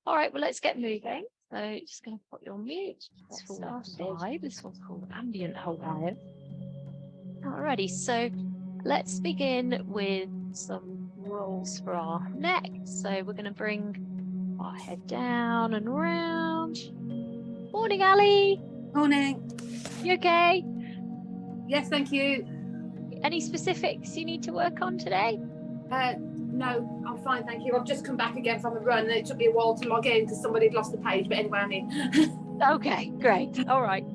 All right, well, let's get moving. So just going to put you on mute. This one's called Ambient Hawaiian. Alrighty, so let's begin with some rolls for our neck. So we're going to bring our head down and around. Morning, Ali. Morning. You okay? Yes, thank you. Any specifics you need to work on today? No, I'm fine, thank you. I've just come back again from a run and it took me a while to log in because somebody had lost the page, but anyway, I'm in. Okay, great. All right.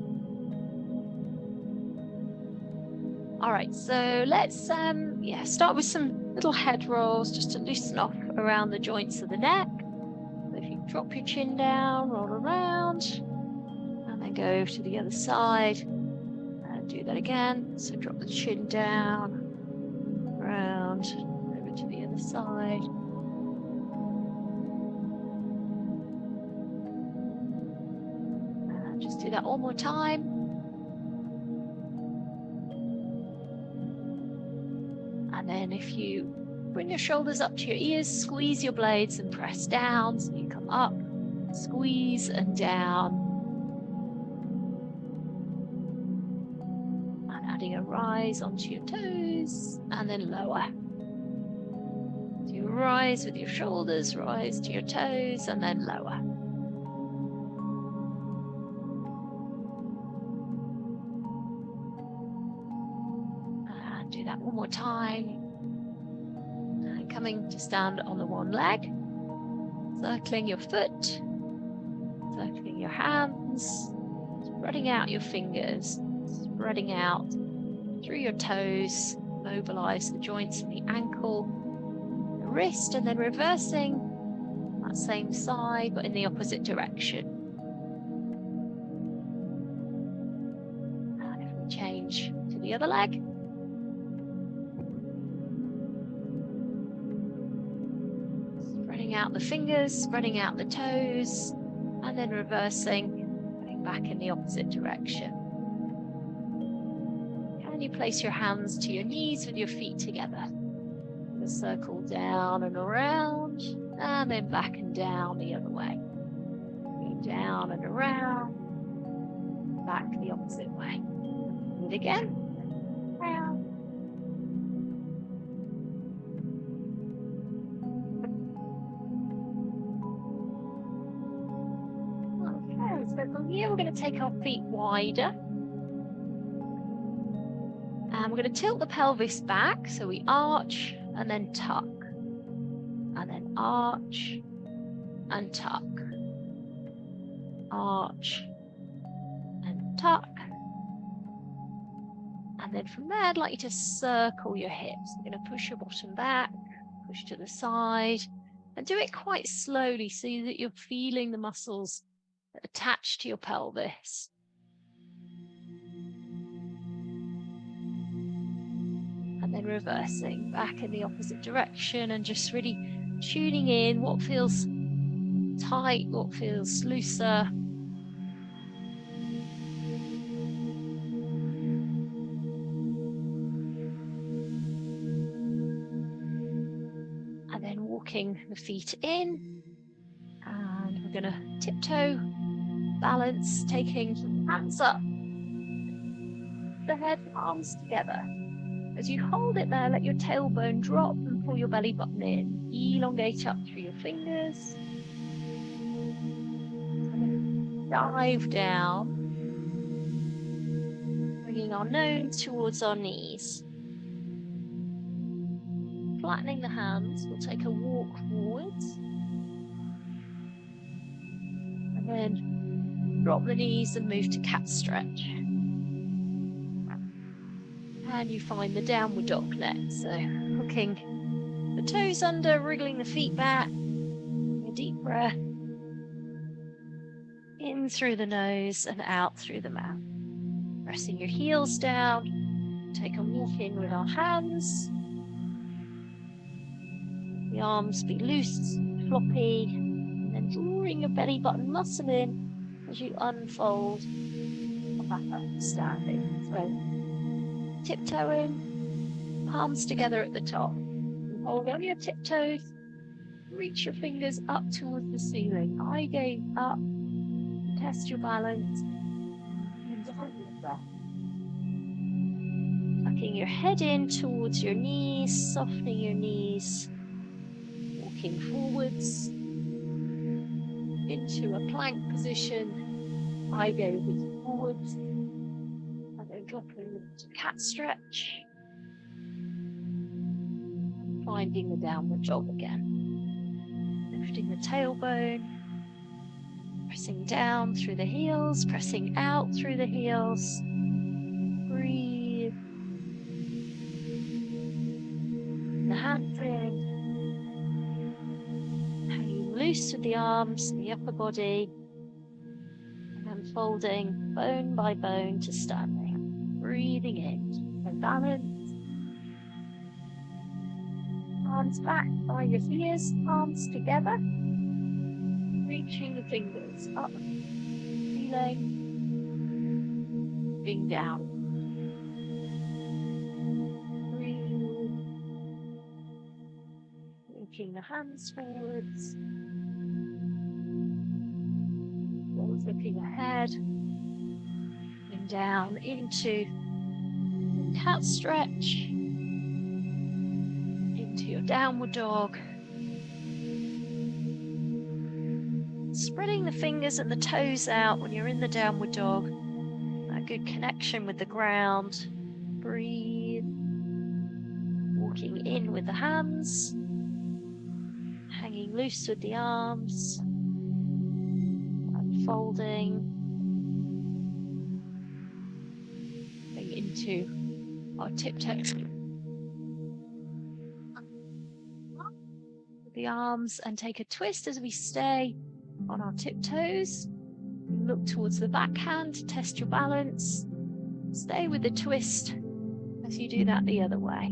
All right, so let's start with some little head rolls just to loosen off around the joints of the neck. So if you drop your chin down, roll around, and then go to the other side and do that again. So drop the chin down, round, over to the other side. And just do that one more time. And then if you bring your shoulders up to your ears, squeeze your blades and press down. So you come up, squeeze and down. And adding a rise onto your toes and then lower. So you rise with your shoulders, rise to your toes and then lower. And do that one more time. And coming to stand on the one leg, circling your foot, circling your hands, spreading out your fingers, spreading out through your toes, mobilize the joints in the ankle, the wrist, and then reversing that same side but in the opposite direction. And if we change to the other leg, spreading out the fingers, spreading out the toes, and then reversing, going back in the opposite direction. Can you place your hands to your knees with your feet together? The circle down and around, and then back and down the other way. Going down and around, back the opposite way. Do it again. Round. Okay, so from here we're going to take our feet wider. And we're going to tilt the pelvis back, so we arch and then tuck, and then arch and tuck, arch and tuck. And then from there, I'd like you to circle your hips. You're going to push your bottom back, push to the side, and do it quite slowly so that you're feeling the muscles attached to your pelvis. And then reversing back in the opposite direction and just really tuning in what feels tight, what feels looser. And then walking the feet in. And we're going to tiptoe, balance, taking hands up, the head, arms together. As you hold it there, let your tailbone drop and pull your belly button in. Elongate up through your fingers. Dive down. Bringing our nose towards our knees. Flattening the hands, we'll take a walk forwards. And then drop the knees and move to cat stretch. And you find the downward dog next. So hooking the toes under, wriggling the feet back. A deep breath. In through the nose and out through the mouth. Pressing your heels down. Take a walk in with our hands. The arms be loose, floppy. And then drawing your belly button muscle in as you unfold back up to standing. So tiptoeing, palms together at the top. Hold on your tiptoes, Reach your fingers up towards the ceiling. Eye gaze up. Test your balance. And hold your breath. Tucking your head in towards your knees, softening your knees. Walking forwards into a plank position. Eye gaze forwards. And then dropping into cat stretch. And finding the downward dog again. Lifting the tailbone. Pressing down through the heels, pressing out through the heels. Breathe. The hands in. Hanging loose with the arms, the upper body. And then folding bone by bone to standing. Breathing in. And balance. Arms back by your ears, palms together. Reaching the fingers up, feeling, moving down. Breathe. Looking the hands forwards. Looking ahead. And down into the cat stretch. Into your downward dog. Spreading the fingers and the toes out when you're in the downward dog. A good connection with the ground. Breathe. Walking in with the hands. Hanging loose with the arms. Unfolding. Going into our tiptoes. With the arms and take a twist as we stay on our tiptoes. Look towards the backhand to test your balance. Stay with the twist as you do that the other way.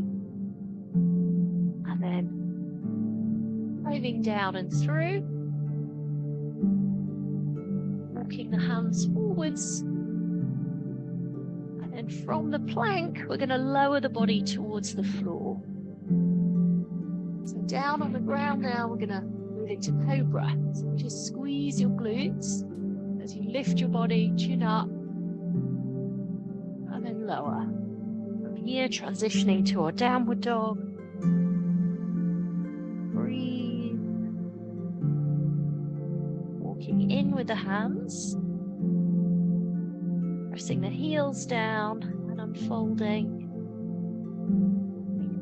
And then moving down and through. Walking the hands forwards. And then from the plank, we're going to lower the body towards the floor. So down on the ground now, we're going to move into cobra. So just squeeze your glutes as you lift your body, chin up, and then lower. From here, transitioning to our downward dog. Breathe. Walking in with the hands. Pressing the heels down and unfolding.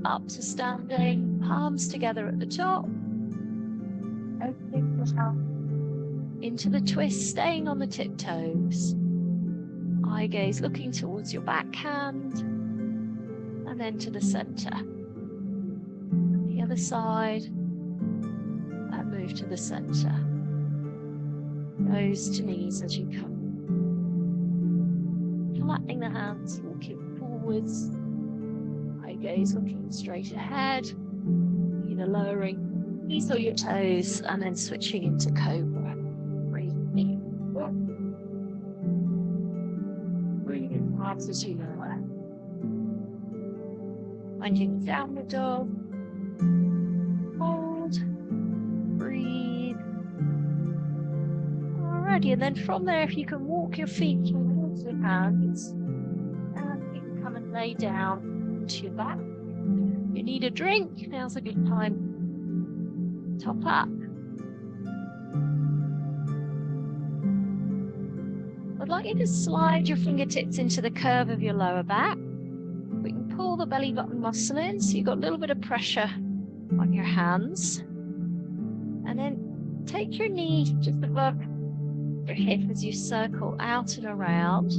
Up to standing, palms together at the top. Opening the mouth. Into the twist, staying on the tiptoes. Eye gaze looking towards your backhand. And then to the center. The other side. And move to the center. Nose to knees as you come. Flattening the hands, walking forwards. Eye gaze looking straight ahead. Either lowering knees or your toes and then switching into cobra. Breathing. Breathing out as you lower. Finding the downward dog. Hold. Breathe. Alrighty, and then from there, if you can walk your feet towards your hands, and you can come and lay down onto your back. If you need a drink, now's a good time. Top up. I'd like you to slide your fingertips into the curve of your lower back. We can pull the belly button muscle in, so you've got a little bit of pressure on your hands. And then take your knee just above your hip as you circle out and around.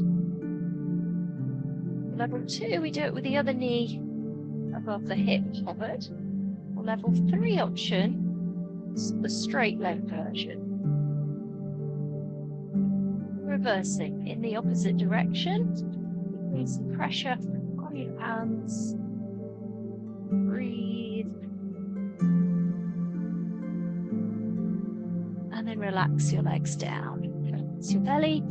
Level 2, we do it with the other knee above the hip covered. Or level 3 option, the straight leg version. Reversing in the opposite direction. Increase some pressure on your hands. Breathe. And then relax your legs down. Relax your belly.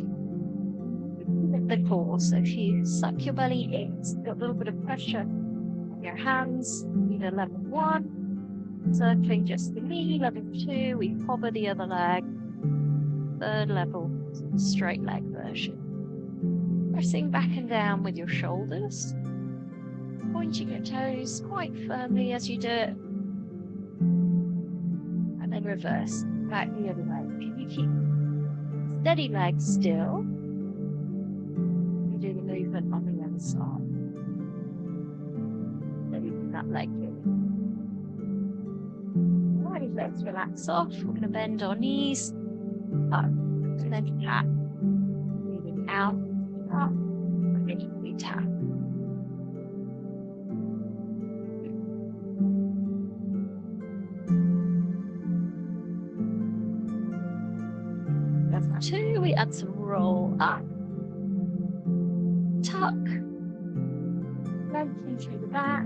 Lift the core. So if you suck your belly in, it's got a little bit of pressure on your hands, either level 1 Circling just the knee, level 2, we hover the other leg. Third level, straight leg version. Pressing back and down with your shoulders. Pointing your toes quite firmly as you do it. And then reverse, back the other way. Can you keep steady leg still? You do the movement on the other side. Steady that leg here. Alright, let's relax off. We're going to bend our knees up and then tap. Moving out, up, and we tap. That's 2. We add some roll up, tuck, lengthen through the back.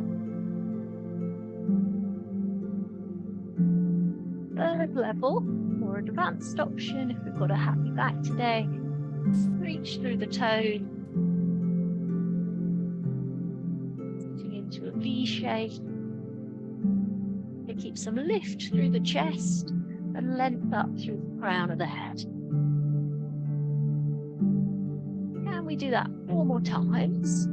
Third level, more advanced option if we've got a happy back today. Reach through the toes, sitting into a V shape. Keep some lift through the chest and length up through the crown of the head. Can we do that 4 more times?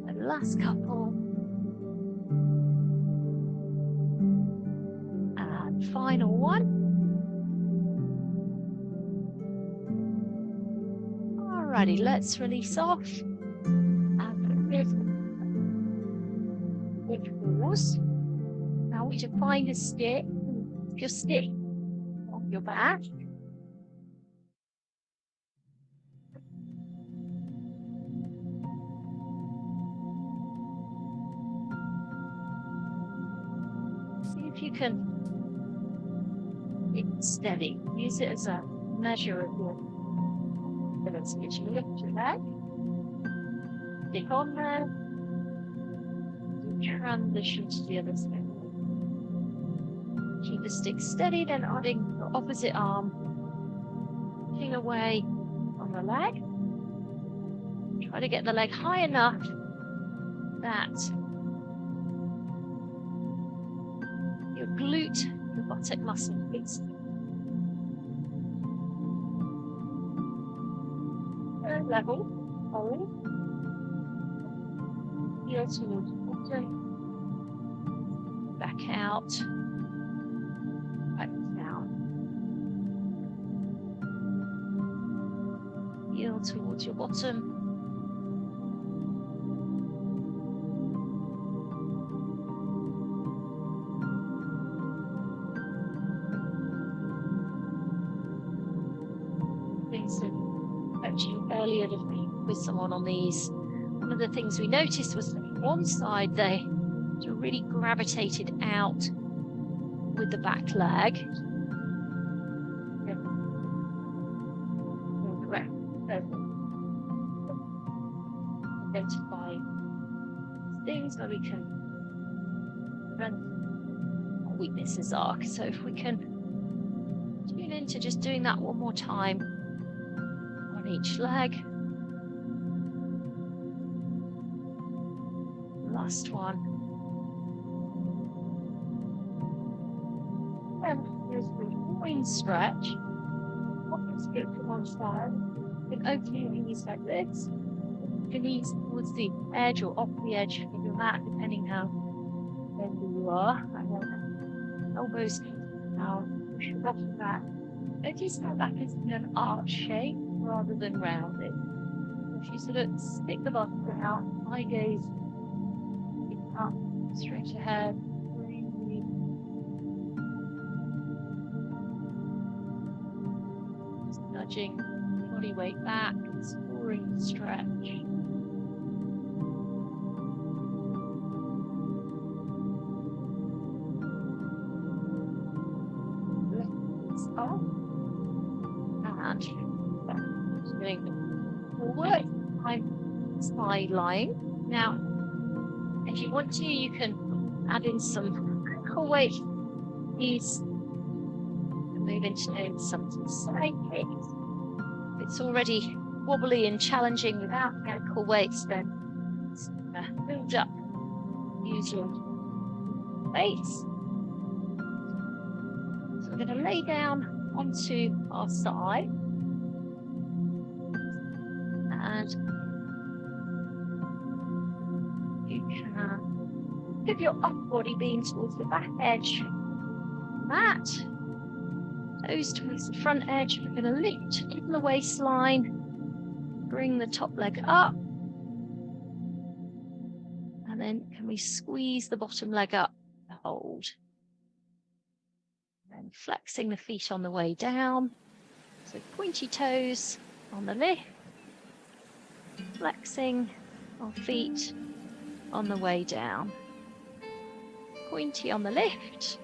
And last couple. And final one. Alrighty, let's release off. And with pause. Now I want you to find a stick. Your stick on your back. See if you can keep it steady. Use it as a measure of your ability to lift your leg. Stick on there. Transition to the other side. Keep the stick steady, then adding your opposite arm, pushing away on the leg. Try to get the leg high enough that your glute, your buttock muscle fits. Third level, hold. Heel towards the bottom. Back out. Back down. Heel towards your bottom. Actually earlier with someone on these, one of the things we noticed was that one side they really gravitated out with the back leg. Identify things where we can run what weaknesses are. So if we can tune into just doing that one more time on each leg. Last one. And here's the groin stretch. Pop your feet to one side. Then open your knees like this. Your knees towards the edge or off the edge of your mat, depending how bendy you are. And then elbows down, push your bottom back. Notice how that is in an arch shape rather than rounded. If you sort of stick the bottom out, eye gaze up, straight ahead, just nudging body weight back, exploring the stretch. Lift up and doing forward, side lying. Now, if you want to, you can add in some ankle weight. These move into doing some side kicks. It's already wobbly and challenging without ankle weights, then build up. Use your weights. So we're going to lay down onto our side. And you can give your upper body being towards the back edge. Mat. Toes towards the front edge. We're going to lift in the waistline. Bring the top leg up. And then can we squeeze the bottom leg up to hold? And flexing the feet on the way down. So pointy toes on the lift. Flexing our feet on the way down. Pointy on the lift.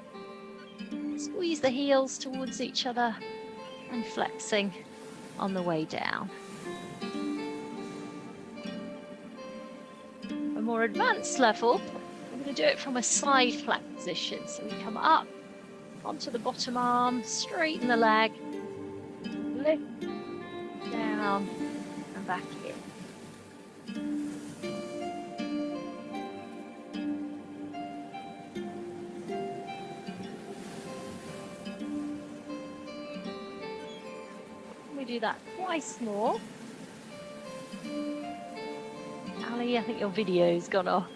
Squeeze the heels towards each other and flexing on the way down. A more advanced level, we're going to do it from a side plank position. So we come up onto the bottom arm, straighten the leg, lift, down and back in. We do that twice more. Ali, I think your video's gone off.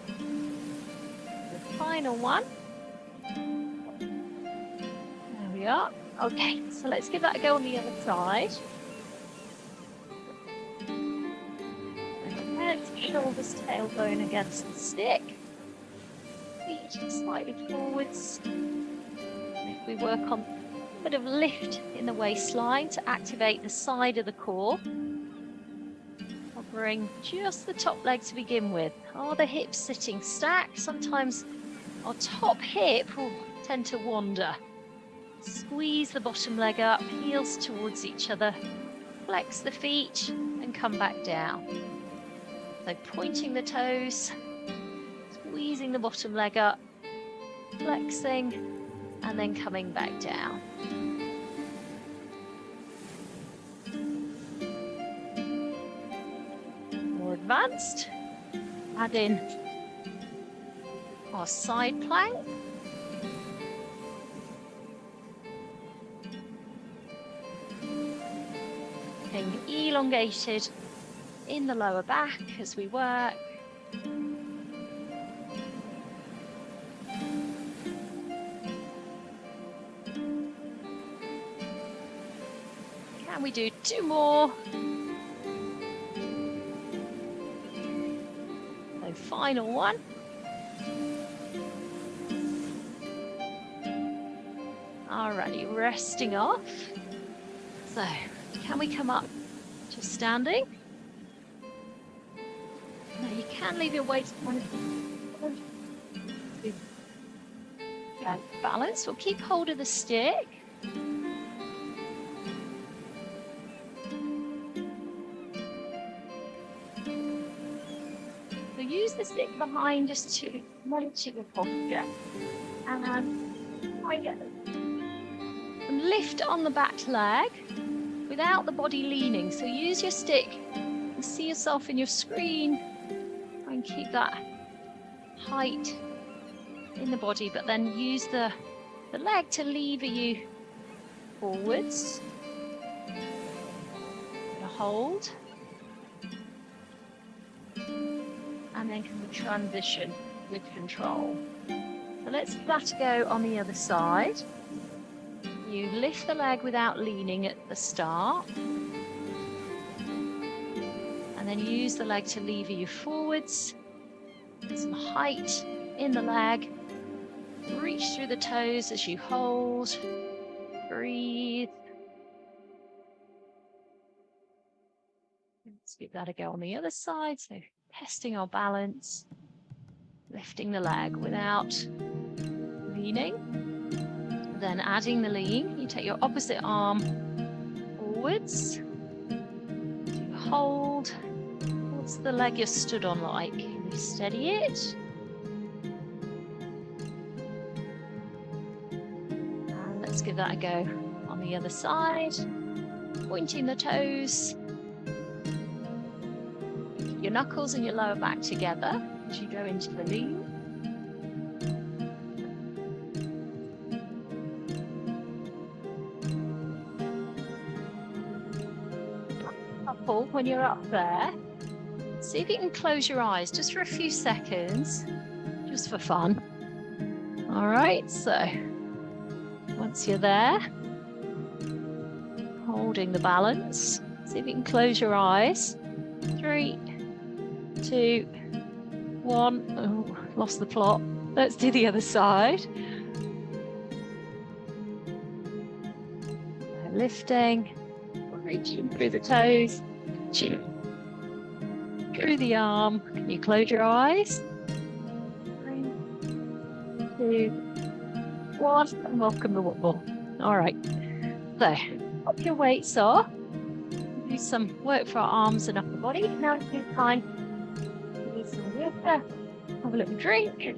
The final one. There we are. Okay, so let's give that a go on the other side. Head, shoulders, tailbone against the stick. Feet slightly forwards. If we work on a bit of lift in the waistline to activate the side of the core. I'll bring just the top leg to begin with. Are the hips sitting stacked? Sometimes our top hip will tend to wander. Squeeze the bottom leg up, heels towards each other. Flex the feet and come back down. So pointing the toes, squeezing the bottom leg up, flexing, and then coming back down. More advanced. Add in our side plank. Being elongated in the lower back as we work. Can we do two more? So final one. Alrighty, resting off. So can we come up to standing? Now you can leave your weight on balance. We'll keep hold of the stick. So use the stick behind just to monitor your posture. And lift on the back leg without the body leaning. So use your stick and see yourself in your screen. Try and keep that height in the body, but then use the leg to lever you forwards. Hold. And then can we transition with control. So let's give that a go on the other side. You lift the leg without leaning at the start. And then use the leg to lever you forwards. Get some height in the leg. Reach through the toes as you hold. Breathe. Let's give that a go on the other side. So testing our balance. Lifting the leg without leaning. Then adding the lean, you take your opposite arm forwards. You hold. What's the leg you're stood on like? Can you steady it? And let's give that a go on the other side. pointing the toes. Your knuckles and your lower back together as you go into the lean. Supple, when you're up there, see if you can close your eyes just for a few seconds, just for fun. All right, so once you're there, holding the balance, see if you can close your eyes. 3, 2, 1. Oh, lost the plot. Let's do the other side. Lifting, reaching through the toes, through the arm. Can you close your eyes? 3, 2, 1, and welcome the wobble. All right, so pop your weights off. Do some work for our arms and upper body. Now it's good time to do some water, have a little drink.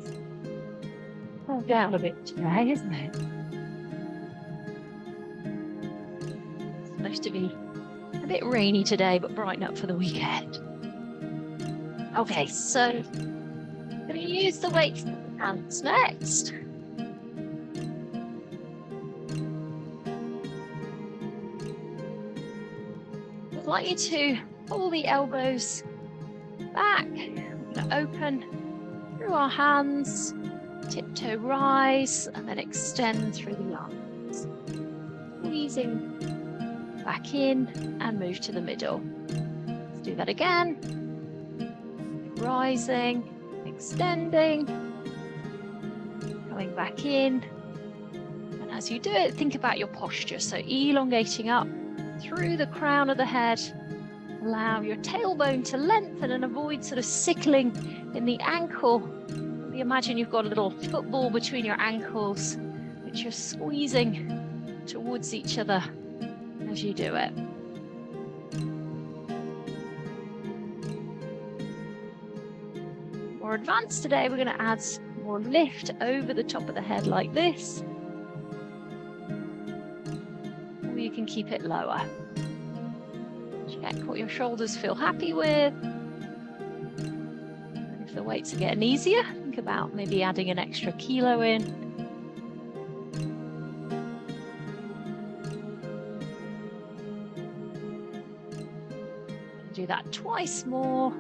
Calm down a bit today, isn't it? It's supposed to be a bit rainy today, but brighten up for the weekend. Okay, so I'm going to use the weights in the hands next. I'd like you to pull the elbows back. We're going to open through our hands, tiptoe rise, and then extend through the arms. Squeezing back in and move to the middle. Let's do that again. Rising, extending, coming back in. And as you do it, think about your posture. So elongating up through the crown of the head. Allow your tailbone to lengthen and avoid sort of sickling in the ankle. Maybe imagine you've got a little football between your ankles, which you're squeezing towards each other as you do it. More advanced today, we're going to add more lift over the top of the head like this. Or you can keep it lower. Check what your shoulders feel happy with. And if the weights are getting easier, think about maybe adding an extra kilo in. Do that twice more.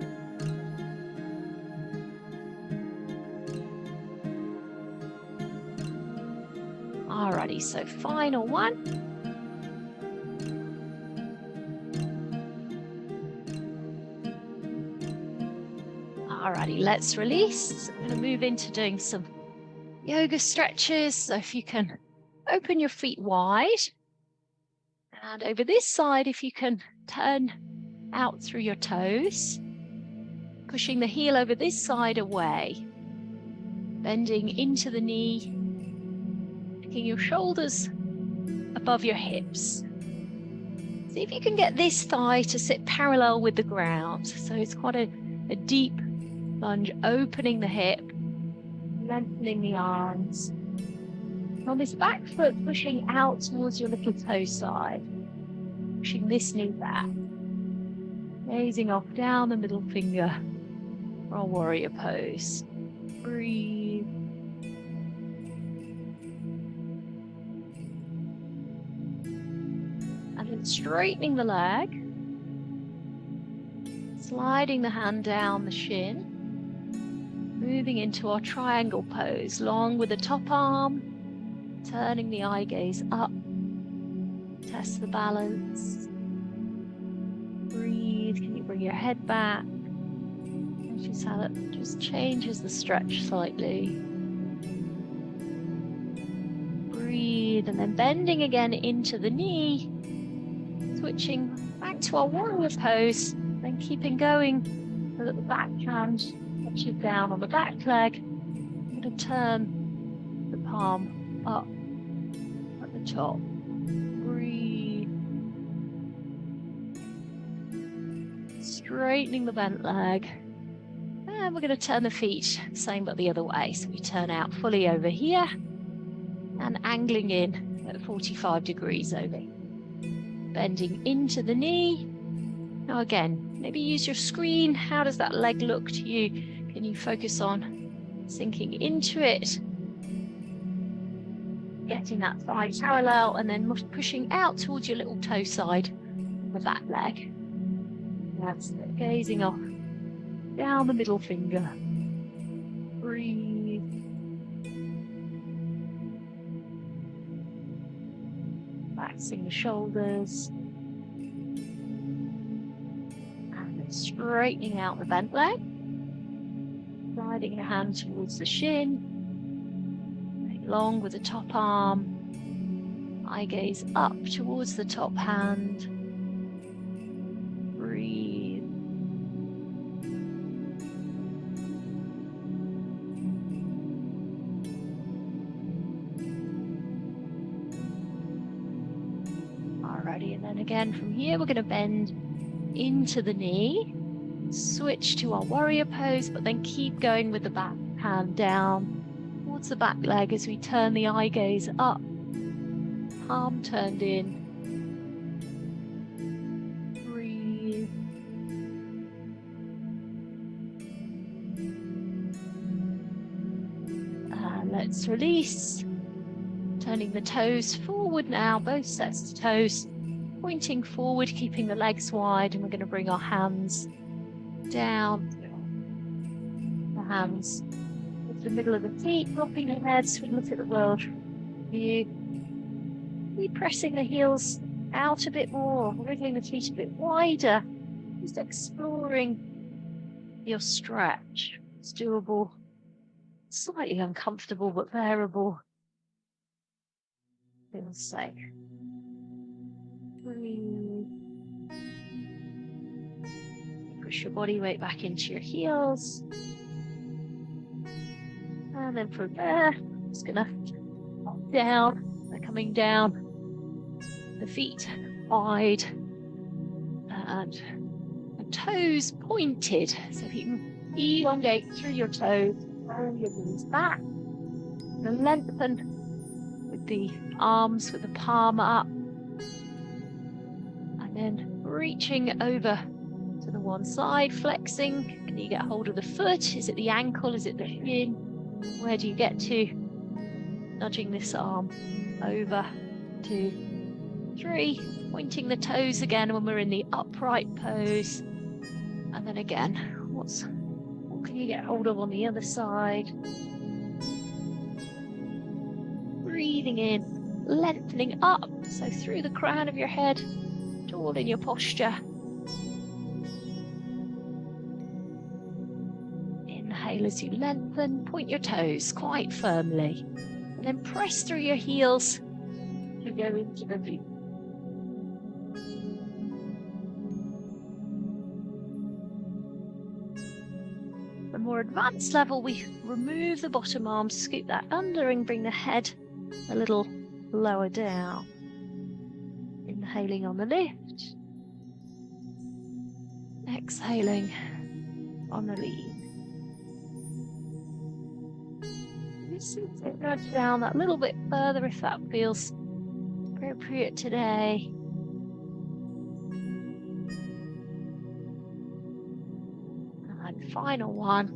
Alrighty, so final one. Alrighty, let's release. I'm going to move into doing some yoga stretches. So if you can open your feet wide. And over this side, if you can turn out through your toes, pushing the heel over this side away, bending into the knee, taking your shoulders above your hips. See if you can get this thigh to sit parallel with the ground. So it's quite a deep lunge, opening the hip, lengthening the arms. On this back foot, pushing out towards your little toe side, pushing this knee back. Gazing off down the middle finger for our warrior pose. Breathe. And then straightening the leg. Sliding the hand down the shin. Moving into our triangle pose, long with the top arm. Turning the eye gaze up. Test the balance. Breathe. Can you bring your head back? Notice how that just changes the stretch slightly. Breathe, and then bending again into the knee. Switching back to our warrior pose, then keeping going so that the back hand touches down on the back leg. I'm going to turn the palm up at the top. Breathe. Straightening the bent leg. And we're going to turn the feet, same but the other way. So we turn out fully over here and angling in at 45 degrees over. bending into the knee. Now again, maybe use your screen. How does that leg look to you? Can you focus on sinking into it? Getting that thigh parallel and then pushing out towards your little toe side with that leg. That's it. Gazing off down the middle finger. Breathe. Relaxing the shoulders. And then straightening out the bent leg. Sliding your hand towards the shin. Long with the top arm. Eye gaze up towards the top hand. Breathe. Alrighty, and then again from here we're going to bend into the knee. Switch to our warrior pose, but then keep going with the back hand down towards the back leg as we turn the eye gaze up, palm turned in. Breathe. And let's release. Turning the toes forward now, both sets of toes pointing forward, keeping the legs wide, and we're going to bring our hands down. The hands the middle of the feet, dropping the head, so we look at the world view. Keep pressing the heels out a bit more, wriggling the feet a bit wider, just exploring your stretch. It's doable, slightly uncomfortable, but bearable. Feels safe. Breathe. Push your body weight back into your heels. And then from there, just gonna pop down. They're coming down. The feet wide and the toes pointed. So if you can elongate through your toes, roll your knees back, and lengthen with the arms, with the palm up, and then reaching over to the one side, flexing. Can you get hold of the foot? Is it the ankle? Is it the shin? Where do you get to? Nudging this arm over, 2, 3, pointing the toes again when we're in the upright pose. And then again, what can you get hold of on the other side? Breathing in, lengthening up, so through the crown of your head, tall in your posture. Inhale as you lengthen, point your toes quite firmly, and then press through your heels to go into the V. The more advanced level, we remove the bottom arm, scoop that under and bring the head a little lower down. Inhaling on the lift, exhaling on the lead. Nudge down that little bit further if that feels appropriate today. And final one.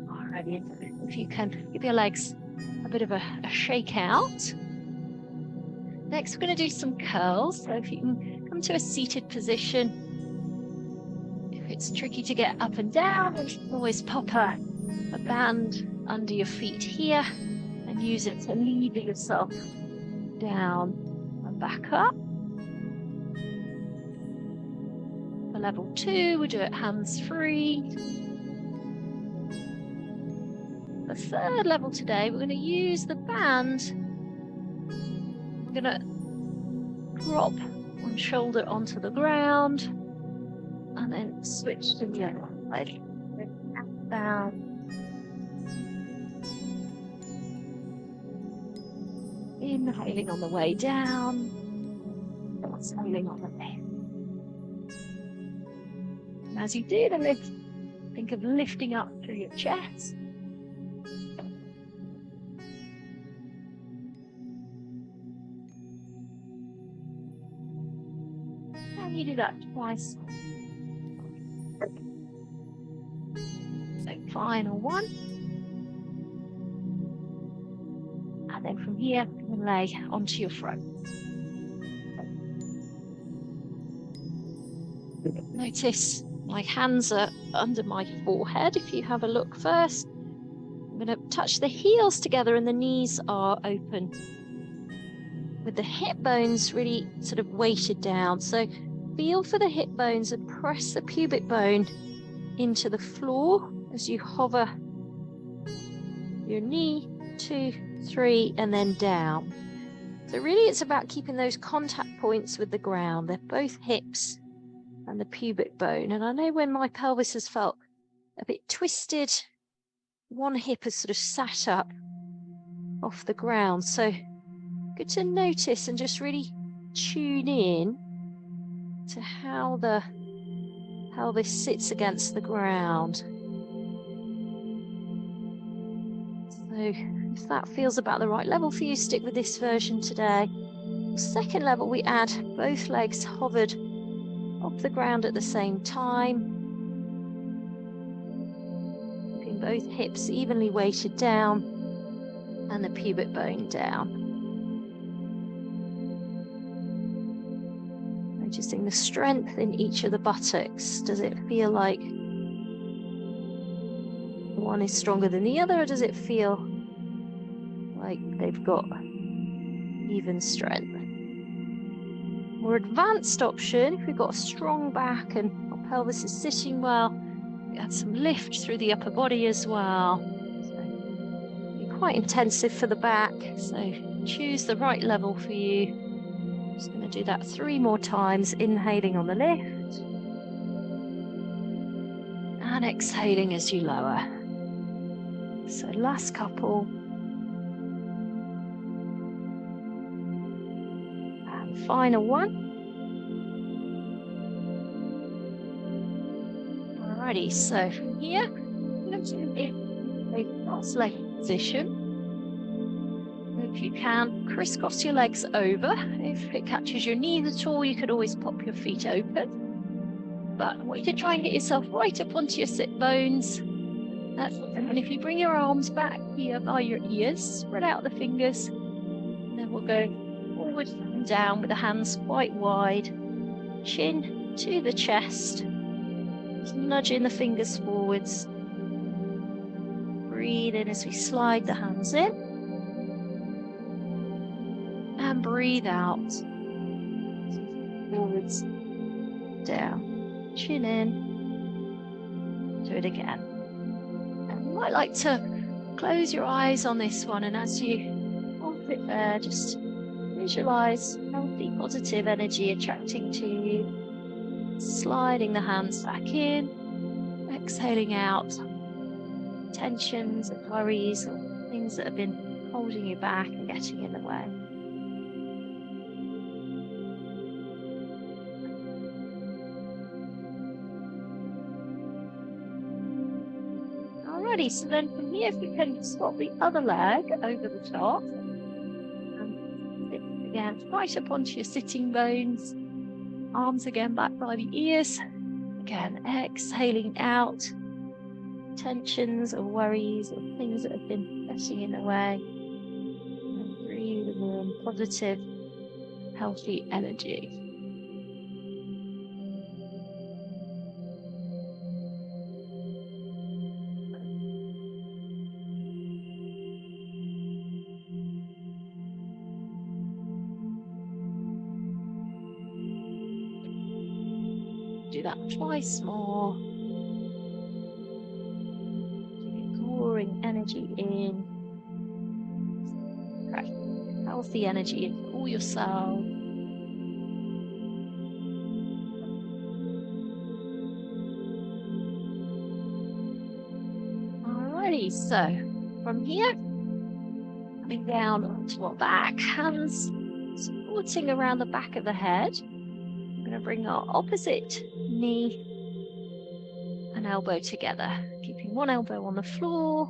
Alrighty, if you can give your legs a bit of a shake out. Next, we're going to do some curls. So if you can come to a seated position. It's tricky to get up and down, you can always pop a band under your feet here and use it to lever yourself down and back up. For level 2, we'll do it hands free. The third level today, we're going to use the band. We're going to drop one shoulder onto the ground. And then switch to the other side. Down. Inhaling on the way down. Exhaling on the way. And as you do the lift, think of lifting up through your chest. And you do that twice. So final one. And then from here, you can lay onto your front. Notice my hands are under my forehead. If you have a look first, I'm going to touch the heels together and the knees are open, with the hip bones really sort of weighted down. So feel for the hip bones and press the pubic bone into the floor as you hover your knee, 2, 3, and then down. So really it's about keeping those contact points with the ground. They're both hips and the pubic bone. And I know when my pelvis has felt a bit twisted, one hip has sort of sat up off the ground. So good to notice and just really tune in to how the pelvis sits against the ground. So if that feels about the right level for you, stick with this version today. Second level, we add both legs hovered off the ground at the same time, keeping both hips evenly weighted down and the pubic bone down. Noticing the strength in each of the buttocks. Does it feel like one is stronger than the other, or does it feel like they've got even strength? More advanced option, if we've got a strong back and our pelvis is sitting well, we add some lift through the upper body as well. So be quite intensive for the back, so choose the right level for you. Just going to do that 3 more times, inhaling on the lift and exhaling as you lower. So last couple. And final one. Alrighty, so from here, I'm going to be in a cross-legged position. If you can, crisscross your legs over. If it catches your knees at all, you could always pop your feet open. But I want you to try and get yourself right up onto your sit bones. And if you bring your arms back here by your ears, spread out the fingers, and then we'll go forward and down with the hands quite wide, chin to the chest, just nudging the fingers forwards. Breathe in as we slide the hands in, and breathe out, forwards, down, chin in. Do it again. And you might like to close your eyes on this one, and as you hold it there, just visualize healthy, positive energy attracting to you, sliding the hands back in, exhaling out tensions and worries or things that have been holding you back and getting in the way. Alrighty, so then from here, if you can swap the other leg over the top and sit again right up onto your sitting bones, arms again back by the ears, again exhaling out tensions or worries or things that have been getting in the way, and breathing in positive, healthy energy. Do that twice more. Drawing energy in, healthy energy into all your cells. Alrighty, so from here, coming down onto our back, hands supporting around the back of the head. We're going to bring our opposite knee and elbow together, keeping one elbow on the floor,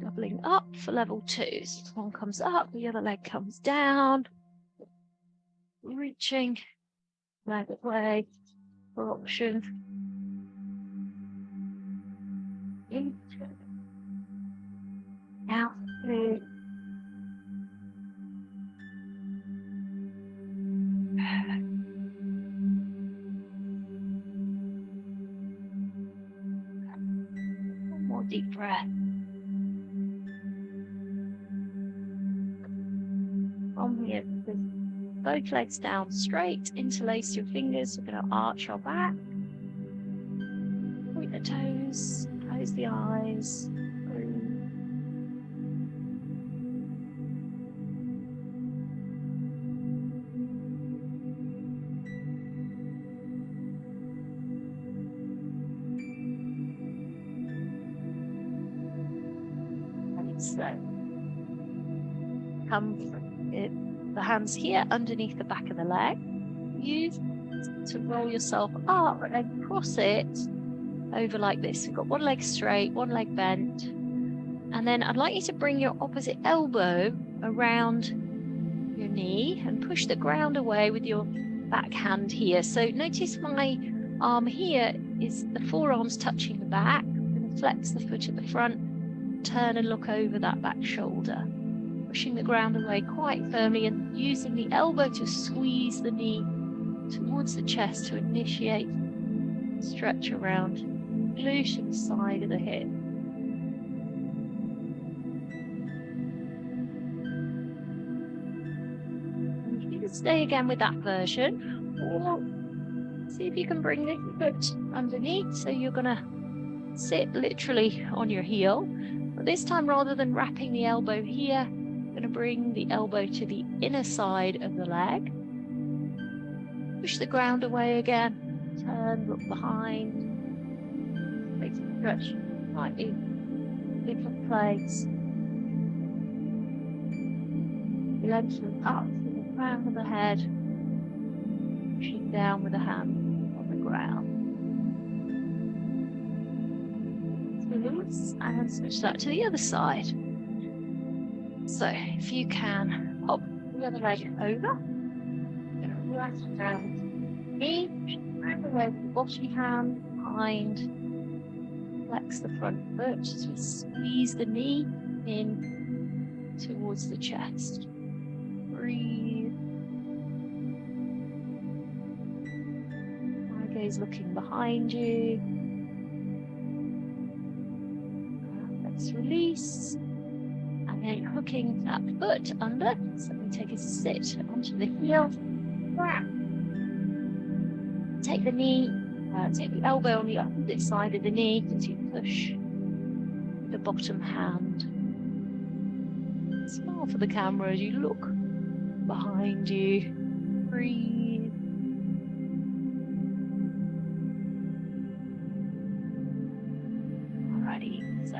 doubling up for level 2. So one comes up, the other leg comes down. reaching leg away for option. Into, out through. One more deep breath. From here, both legs down straight, interlace your fingers. We're going to arch our back, point the toes, close the eyes, breathe. And so come the hands here underneath the back of the leg. Use to roll yourself up and then cross it over like this. We've got one leg straight, one leg bent. And then I'd like you to bring your opposite elbow around your knee and push the ground away with your back hand here. So notice my arm here is the forearms touching the back. I'm going to flex the foot at the front, turn and look over that back shoulder. Pushing the ground away quite firmly and using the elbow to squeeze the knee towards the chest to initiate stretch around, loosen the side of the hip. And you can stay again with that version, or see if you can bring the foot underneath. So you're going to sit literally on your heel, but this time rather than wrapping the elbow here, going to bring the elbow to the inner side of the leg. Push the ground away again. Turn, look behind. Make a stretch slightly different place. Lengthen up to the crown of the head. Pushing down with the hand on the ground. Release and switch that to the other side. So if you can hop the other leg over, rest down knee, round the leg with the bottom hand behind, flex the front foot as we squeeze the knee in towards the chest. Breathe. Eye gaze looking behind you. Let's release. And then hooking that foot under, so we take a sit onto the heel. Take the knee, take the elbow on the opposite side of the knee as you push with the bottom hand. Smile for the camera as you look behind you. Breathe. Alrighty, so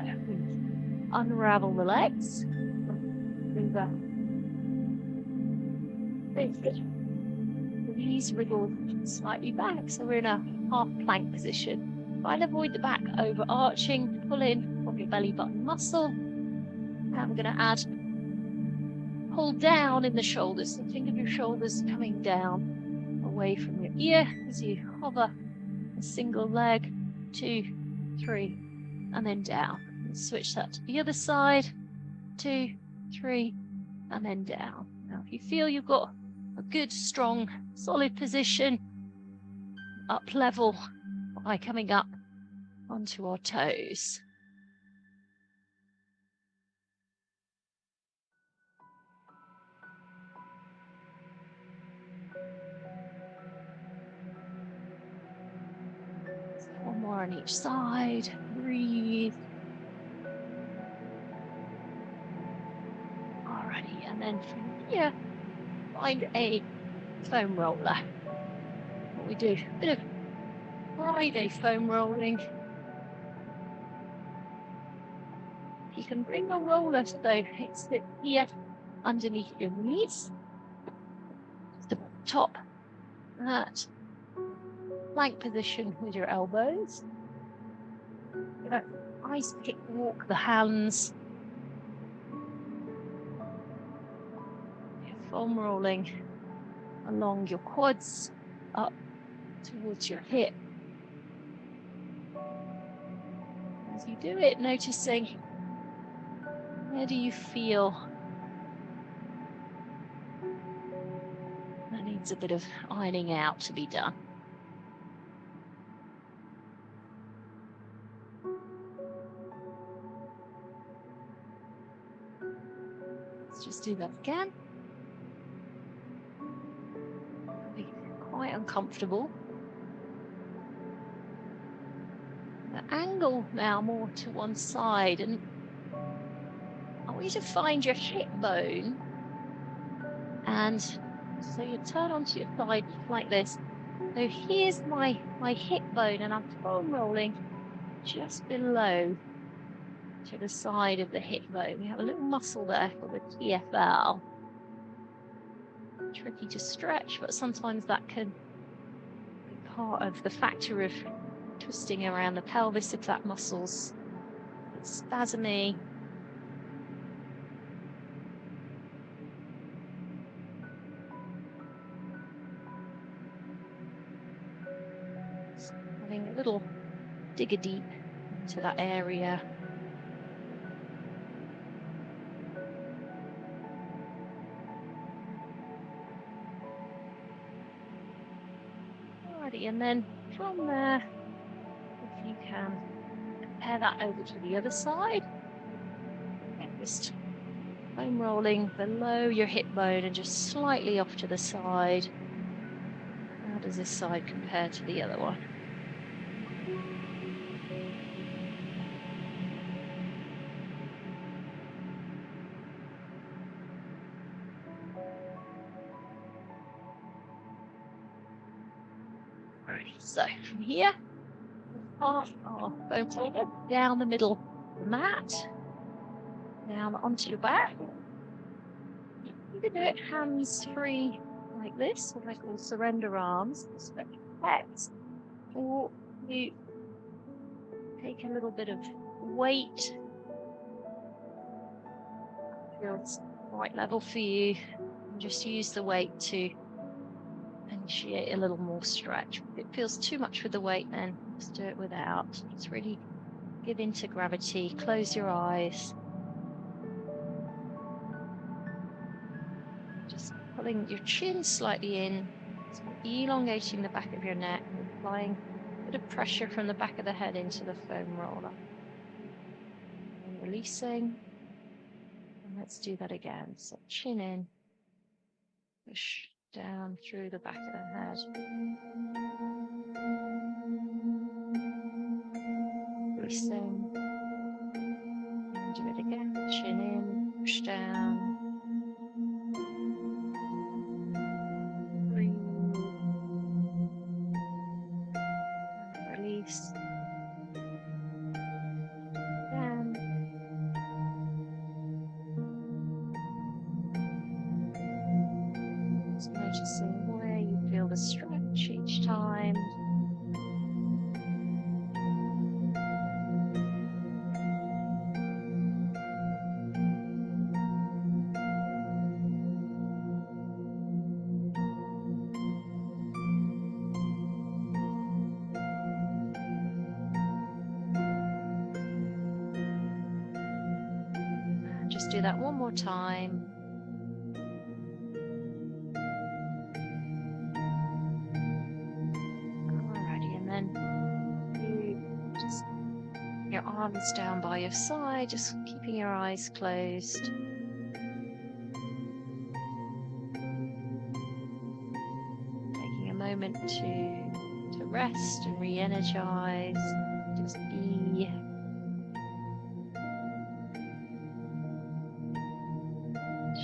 unravel the legs. Over. The knees wriggle slightly back, so we're in a half plank position. Try and avoid the back overarching. Pull in from your belly button muscle. And we're going to add pull down in the shoulders. So think of your shoulders coming down away from your ear as you hover a single leg, 2, 3, and then down. Switch that to the other side, 2, 3, and then down. Now, if you feel you've got a good, strong, solid position, up level by coming up onto our toes. So one more on each side. Breathe. Alrighty, and then from here, find a foam roller. What we do, a bit of Friday foam rolling. You can bring the roller so it's here underneath your knees. The top, that plank position with your elbows. Ice pick walk the hands. Foam rolling along your quads up towards your hip. As you do it, noticing where do you feel that needs a bit of ironing out to be done. Let's just do that again. It'll be quite uncomfortable. The angle now more to one side, and I want you to find your hip bone, and so you turn onto your side like this. So here's my hip bone, and I'm foam rolling just below to the side of the hip bone. We have a little muscle there called the TFL. Tricky to stretch, but sometimes that can be part of the factor of twisting around the pelvis if that muscle's a bit spasmy. Having a little digger deep into that area. Alrighty, and then from there, if you can compare that over to the other side, and just foam rolling below your hip bone and just slightly off to the side. How does this side compare to the other one? So from here, half our foam roller down the middle of the mat, down onto your back. You can do it hands free like this, what I call surrender arms, stretch your pecs, or you take a little bit of weight. Feels right level for you, and just use the weight to initiate a little more stretch. If it feels too much with the weight, then just do it without. Just really give into gravity, close your eyes. Just pulling your chin slightly in, so elongating the back of your neck, applying a bit of pressure from the back of the head into the foam roller. And releasing. And let's do that again. So chin in, push down through the back of the head. Releasing. And do it again. Chin in, push down. Breathe. And release. And just noticing where you feel the stretch each time. Just do that one more time. Alrighty, and then you just your arms down by your side, just keeping your eyes closed. Taking a moment to rest and re-energize. Just be.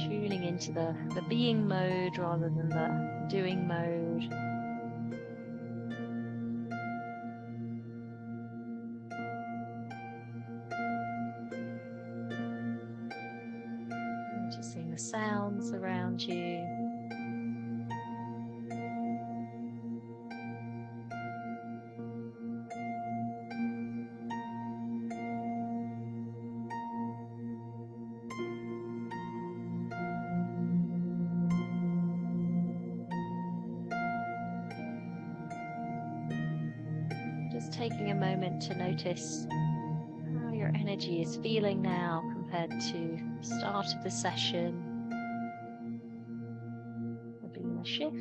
Tuning into the being mode rather than the doing mode. Noticing the sounds around you. Just taking a moment to notice how your energy is feeling now compared to the start of the session. There'll be a shift.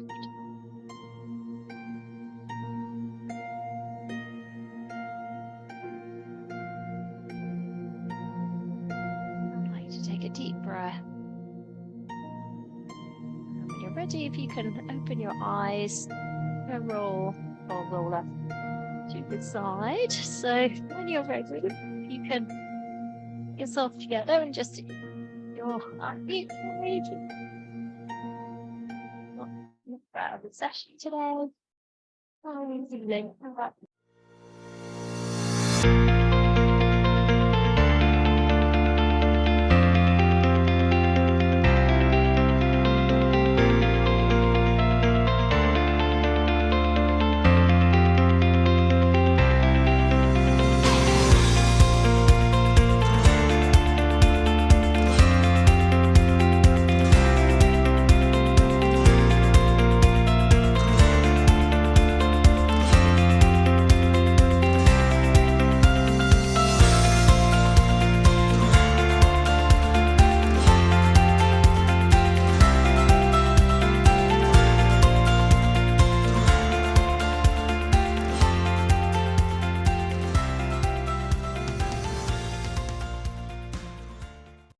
I'd like to take a deep breath. And when you're ready, if you can open your eyes, roll or roll up to the side. So when you're ready, you can get yourself together and just your feet not proud of the session today. How are you feeling?